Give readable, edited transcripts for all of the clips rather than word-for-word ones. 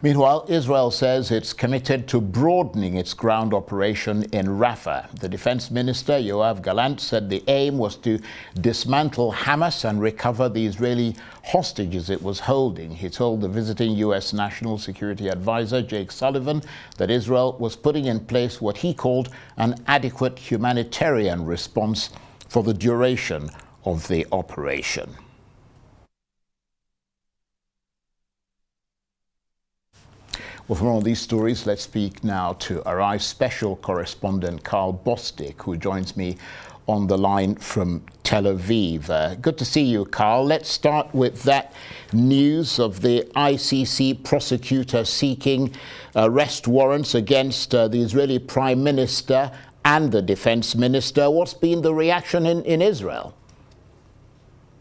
Meanwhile, Israel says it's committed to broadening its ground operation in Rafah. The defense minister, Yoav Gallant, said the aim was to dismantle Hamas and recover the Israeli hostages it was holding. He told the visiting U.S. National Security Advisor, Jake Sullivan, that Israel was putting in place what he called an adequate humanitarian response for the duration of the operation. Well, for all these stories, let's speak now to our special correspondent, Carl Bostic, who joins me on the line from Tel Aviv. Good to see you, Carl. Let's start with that news of the ICC prosecutor seeking arrest warrants against the Israeli Prime Minister and the Defense Minister. What's been the reaction in Israel?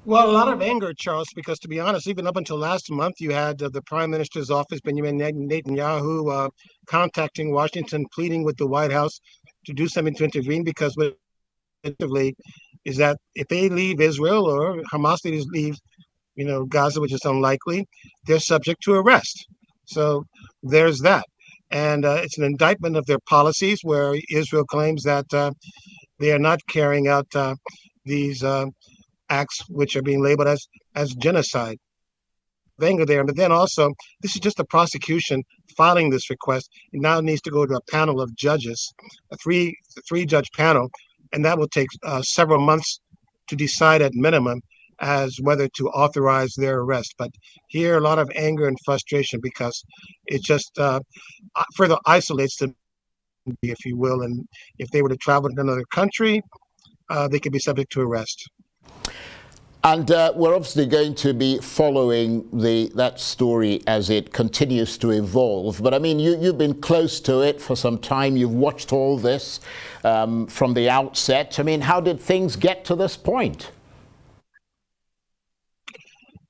Well, a lot of anger, Charles, because to be honest, even up until last month, you had the Prime Minister's office, Benjamin Netanyahu, contacting Washington, pleading with the White House to do something to intervene, because what is that if they leave Israel or Hamas leave, Gaza, which is unlikely, they're subject to arrest. So there's that. And it's an indictment of their policies, where Israel claims that they are not carrying out these acts which are being labeled as genocide. Anger there, but then also this is just the prosecution filing this request. It now needs to go to a panel of judges, a three judge panel, and that will take several months to decide at minimum as whether to authorize their arrest. But here, a lot of anger and frustration, because it just further isolates them, if you will, and if they were to travel to another country, they could be subject to arrest. And we're obviously going to be following that story as it continues to evolve. But I mean, you've been close to it for some time. You've watched all this from the outset. I mean, how did things get to this point?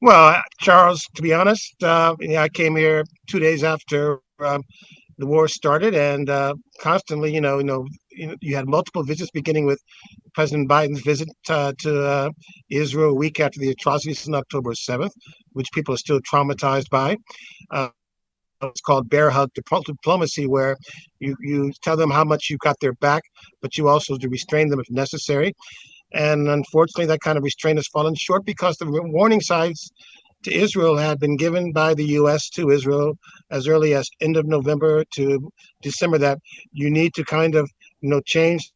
Well, Charles, to be honest, I came here 2 days after the war started, and constantly, you had multiple visits, beginning with President Biden's visit to Israel a week after the atrocities on October 7th, which people are still traumatized by. It's called bear hug diplomacy, where you tell them how much you got their back, but you also to restrain them if necessary. And unfortunately, that kind of restraint has fallen short, because the warning signs to Israel had been given by the U.S. to Israel as early as end of November to December, that you need to kind of, change.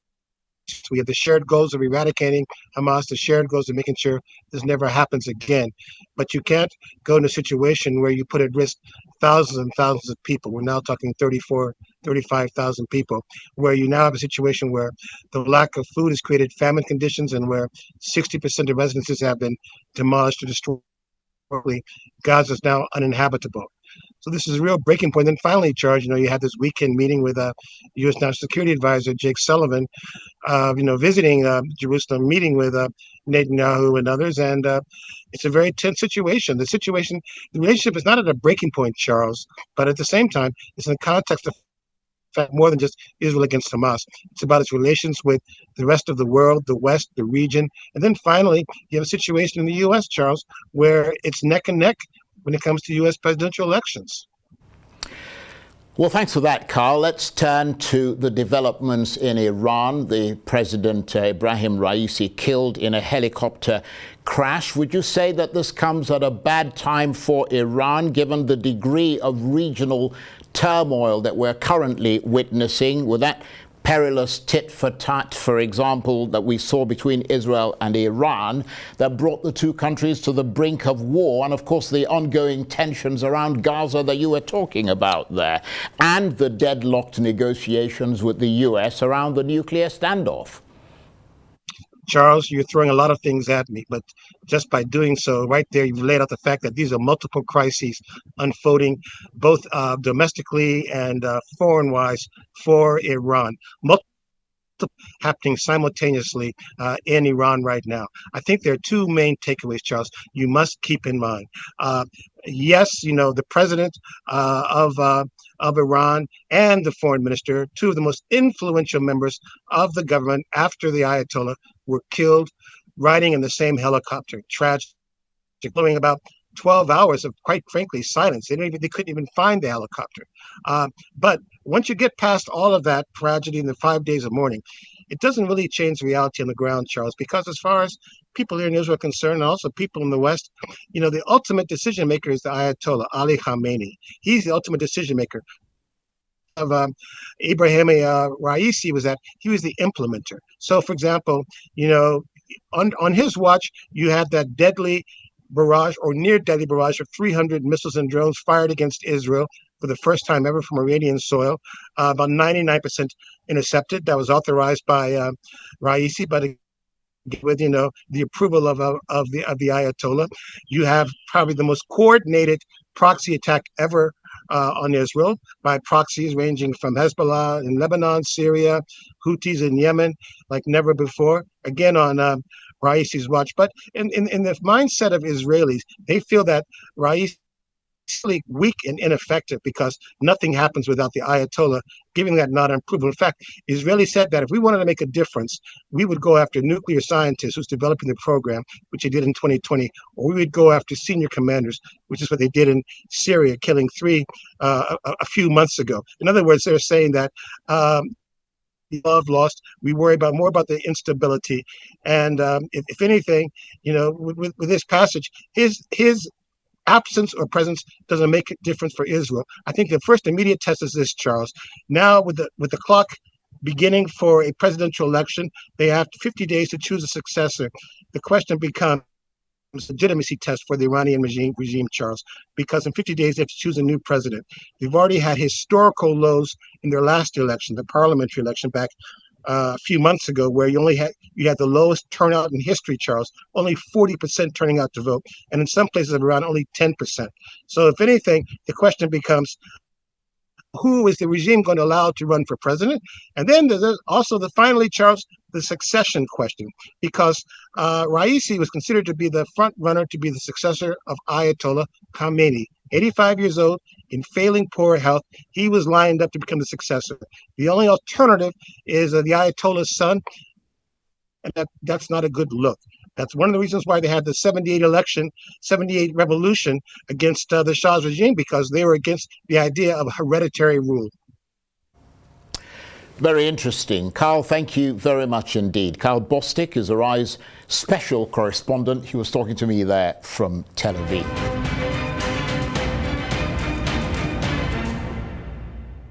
We have the shared goals of eradicating Hamas, the shared goals of making sure this never happens again. But you can't go in a situation where you put at risk thousands and thousands of people. We're now talking 35,000 people, where you now have a situation where the lack of food has created famine conditions, and where 60% of residences have been demolished or destroyed. Gaza is now uninhabitable. So this is a real breaking point. Then finally, Charles, you had this weekend meeting with U.S. National Security Advisor Jake Sullivan, visiting Jerusalem, meeting with Netanyahu and others, and it's a very tense situation. The relationship is not at a breaking point, Charles, but at the same time, it's in the context of more than just Israel against Hamas. It's about its relations with the rest of the world, the West, the region, and then finally, you have a situation in the U.S., Charles, where it's neck and neck when it comes to U.S. presidential elections. Well, thanks for that, Carl. Let's turn to the developments in Iran. The President Ibrahim Raisi killed in a helicopter crash. Would you say that this comes at a bad time for Iran, given the degree of regional turmoil that we're currently witnessing, with that perilous tit for tat, for example, that we saw between Israel and Iran, that brought the two countries to the brink of war, and of course the ongoing tensions around Gaza that you were talking about there, and the deadlocked negotiations with the US around the nuclear standoff? Charles, you're throwing a lot of things at me, but just by doing so, right there, you've laid out the fact that these are multiple crises unfolding, both domestically and foreign-wise, for Iran. Multiple happening simultaneously in Iran right now. I think there are two main takeaways, Charles, you must keep in mind. Yes, the president of Iran and the foreign minister, two of the most influential members of the government after the Ayatollah, were killed riding in the same helicopter. Tragic. Knowing about 12 hours of, quite frankly, silence. They couldn't even find the helicopter. But once you get past all of that tragedy in the 5 days of mourning, it doesn't really change the reality on the ground, Charles, because as far as people here in Israel are concerned, and also people in the West, the ultimate decision maker is the Ayatollah, Ali Khamenei. He's the ultimate decision maker. Of Ibrahim Raisi was that he was the implementer. So, for example, on his watch, you had that deadly barrage or near deadly barrage of 300 missiles and drones fired against Israel for the first time ever from Iranian soil, about 99% intercepted. That was authorized by Raisi, but with the approval of the Ayatollah. You have probably the most coordinated proxy attack ever on Israel by proxies ranging from Hezbollah in Lebanon, Syria, Houthis in Yemen, like never before. Again on Raisi's watch. But in the mindset of Israelis, they feel that Raisi is weak and ineffective because nothing happens without the Ayatollah giving that non-approval. In fact, Israeli said that if we wanted to make a difference, we would go after nuclear scientists who's developing the program, which they did in 2020, or we would go after senior commanders, which is what they did in Syria, killing 3 a few months ago. In other words, they're saying that love lost. We worry more about the instability, and if anything, with this passage, his absence or presence doesn't make a difference for Israel. I think the first immediate test is this, Charles. Now, with the clock beginning for a presidential election, they have 50 days to choose a successor. The question becomes legitimacy test for the Iranian regime, Charles, because in 50 days they have to choose a new president. They've already had historical lows in their last election, the parliamentary election back a few months ago, where you had the lowest turnout in history, Charles, only 40% turning out to vote, and in some places around only 10%. So if anything, the question becomes, who is the regime going to allow to run for president? And then there's also finally, Charles, the succession question, because Raisi was considered to be the front runner to be the successor of Ayatollah Khamenei. 85 years old, in failing poor health, he was lined up to become the successor. The only alternative is the Ayatollah's son, and that's not a good look. That's one of the reasons why they had the 78 revolution against the Shah's regime, because they were against the idea of hereditary rule. Very interesting. Carl, thank you very much indeed. Carl Bostic is Arise special correspondent. He was talking to me there from Tel Aviv.